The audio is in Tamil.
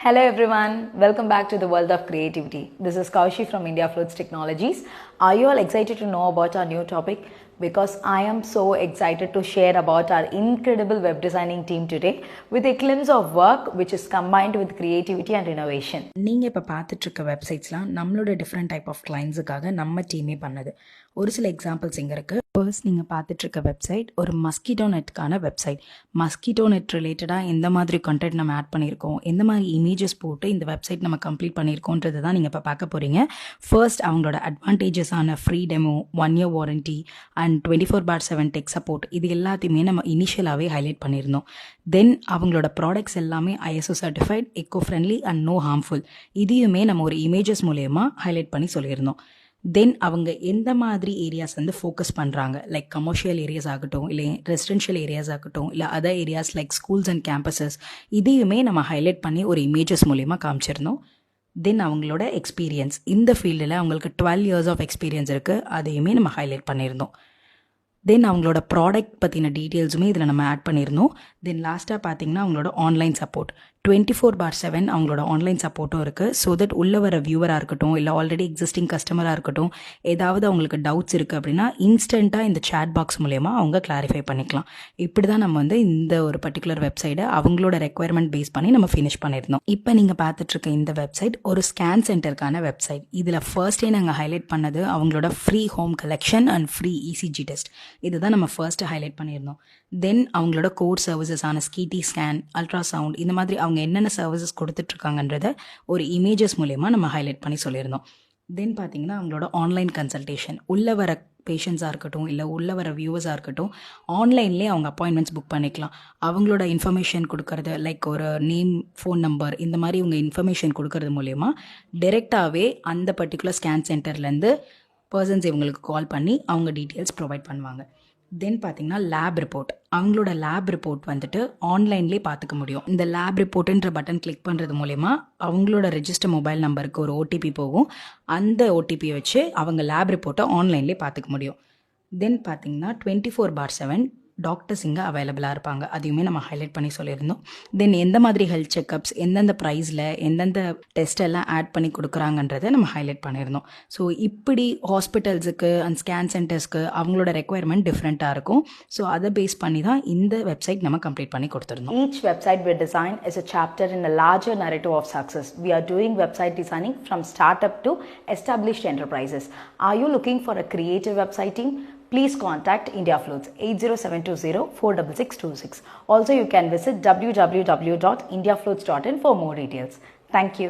Hello everyone, welcome back to the world of creativity. This is Kaushi from India Floats Technologies. Are you all excited to know about our new topic? Because I am so excited to share about our incredible web designing team today with a glimpse of work which is combined with creativity and innovation. நீங்கள் இப்போ பார்த்துட்ருக்க வெப்சைட்ஸ்லாம் நம்மளோட டிஃப்ரெண்ட் டைப் ஆஃப் கிளைண்ட்ஸுக்காக நம்ம டீமே பண்ணது. ஒரு சில எக்ஸாம்பிள்ஸ் இங்கே இருக்குது. ஃபர்ஸ்ட் நீங்கள் பார்த்துட்ருக்க வெப்சைட் ஒரு மஸ்கிட்டோ நெட்டுக்கான வெப்சைட். மஸ்கிட்டோ நெட் ரிலேட்டடாக எந்த மாதிரி கண்டென்ட் நம்ம ஆட் பண்ணியிருக்கோம், எந்த மாதிரி இமேஜஸ் போட்டு இந்த வெப்சைட் நம்ம கம்ப்ளீட் பண்ணியிருக்கோன்றது தான் நீங்கள் இப்போ பார்க்க போகிறீங்க. ஃபர்ஸ்ட் அவங்களோட அட்வான்டேஜஸான free demo, 1 year warranty and 24/7 tech support, இது எல்லாத்தையுமே நம்ம இனிஷியலாகவே ஹைலைட் பண்ணியிருந்தோம். தென் அவங்களோட ப்ராடக்ட்ஸ் எல்லாமே ISO certified, eco friendly and no harmful, இதையுமே நம்ம ஒரு இமேஜஸ் மூலயமா ஹைலைட் பண்ணி சொல்லியிருந்தோம். தென் அவங்க எந்த மாதிரி ஏரியாஸ் வந்து ஃபோக்கஸ் பண்ணுறாங்க, லைக் கமர்ஷியல் ஏரியாஸ் ஆகட்டும், இல்லை ரெசிடென்ஷியல் ஏரியாஸ் ஆகட்டும், இல்லை other areas like schools and campuses, இதையுமே நம்ம ஹைலைட் பண்ணி ஒரு இமேஜஸ் மூலயமா காமிச்சிருந்தோம். தென் அவங்களோட எக்ஸ்பீரியன்ஸ், இந்த ஃபீல்டில் அவங்களுக்கு 12 years ஆஃப் எக்ஸ்பீரியன்ஸ் இருக்குது, அதையுமே நம்ம ஹைலைட் பண்ணியிருந்தோம். தென் அவங்களோட ப்ராடக்ட் பற்றின டீட்டெயில்ஸுமே இதில் நம்ம ஆட் பண்ணியிருந்தோம். தென் லாஸ்ட்டாக பார்த்தீங்கன்னா அவங்களோட ஆன்லைன் சப்போர்ட் 24/7 அவங்களோட ஆன்லைன் சப்போர்ட்டும் இருக்குது. ஸோ தட் உள்ள வர வியூவராக இருக்கட்டும், இல்லை ஆல்ரெடி எக்ஸிஸ்டிங் கஸ்டமராக இருக்கட்டும், ஏதாவது அவங்களுக்கு டவுட்ஸ் இருக்குது அப்படின்னா இன்ஸ்டண்ட்டாக இந்த சேட் பாக்ஸ் மூலயமா அவங்க கிளாரிஃபை பண்ணிக்கலாம். இப்படி தான் நம்ம வந்து இந்த ஒரு பர்டிகுலர் வெப்சைட்டை அவங்களோட ரெக்குயர்மெண்ட் பேஸ் பண்ணி நம்ம ஃபினிஷ் பண்ணியிருந்தோம். இப்போ நீங்கள் பார்த்துட்ருக்க இந்த வெப்சைட் ஒரு ஸ்கேன் சென்டருக்கான வெப்சைட். இதில் ஃபர்ஸ்டே நாங்கள் ஹைலைட் பண்ணது அவங்களோட free home collection and free ECG test, இதுதான் நம்ம ஃபர்ஸ்ட்டு ஹைலைட் பண்ணியிருந்தோம். தென் அவங்களோட கோர் சர்வீசஸான ஸ்கீட்டி ஸ்கேன், அல்ட்ராசவுண்ட், இந்த மாதிரி அவங்க என்னென்ன சர்வீசஸ் கொடுத்துட்ருக்காங்கன்றத ஒரு இமேஜஸ் மூலயமா நம்ம ஹைலைட் பண்ணி சொல்லியிருந்தோம். தென் பார்த்தீங்கன்னா அவங்களோட ஆன்லைன் கன்சல்டேஷன், உள்ளே வர பேஷண்ட்ஸாக இருக்கட்டும், இல்லை உள்ளே வர வியூவர்ஸாக இருக்கட்டும், ஆன்லைன்லேயே அவங்க அப்பாயின்மெண்ட்ஸ் புக் பண்ணிக்கலாம். அவங்களோட இன்ஃபர்மேஷன் கொடுக்கறது, லைக் ஒரு நேம், ஃபோன் நம்பர், இந்த மாதிரி இவங்க இன்ஃபர்மேஷன் கொடுக்கறது மூலயமா டைரெக்டாகவே அந்த பர்டிகுலர் ஸ்கேன் சென்டர்லேருந்து பர்சன்ஸ் இவங்களுக்கு கால் பண்ணி அவங்க டீட்டெயில்ஸ் ப்ரொவைட் பண்ணுவாங்க. தென் பார்த்தீங்கன்னா லேப் ரிப்போர்ட், அவங்களோட லேப் ரிப்போர்ட் வந்துட்டு ஆன்லைன்லேயே பார்த்துக்க முடியும். இந்த லேப் ரிப்போர்ட்டுன்ற பட்டன் கிளிக் பண்ணுறது மூலயமா அவங்களோட ரெஜிஸ்டர் மொபைல் நம்பருக்கு ஒரு OTP போகும். அந்த OTPயை வச்சு அவங்க லேப் ரிப்போர்ட்டை ஆன்லைன்லேயே பார்த்துக்க முடியும். தென் பார்த்தீங்கன்னா 24/7 டாக்டர்ஸ் இங்கே அவைலபிளாக இருப்பாங்க, அதையுமே நம்ம ஹைலைட் பண்ணி சொல்லியிருந்தோம். தென் எந்த மாதிரி ஹெல்த் செக்கப்ஸ், எந்தெந்த ப்ரைஸில் எந்தெந்த டெஸ்ட் எல்லாம் ஆட் பண்ணி கொடுக்குறாங்கன்றதை நம்ம ஹைலைட் பண்ணியிருந்தோம். ஸோ இப்படி ஹாஸ்பிட்டல்ஸுக்கு அண்ட் ஸ்கேன் சென்டர்ஸ்க்கு அவங்களோட ரெக்குயர்மெண்ட் டிஃப்ரெண்ட்டாக இருக்கும். ஸோ அதை பேஸ் பண்ணி தான் இந்த வெப்சைட் நம்ம கம்ப்ளீட் பண்ணி கொடுத்துருந்தோம். Each website we design is a chapter in a larger narrative of success. We are doing website designing from startup to established enterprises. Are you looking for a creative website team? Please contact India Floats 80720-46626. Also, you can visit www.indiafloats.in for more details. Thank you.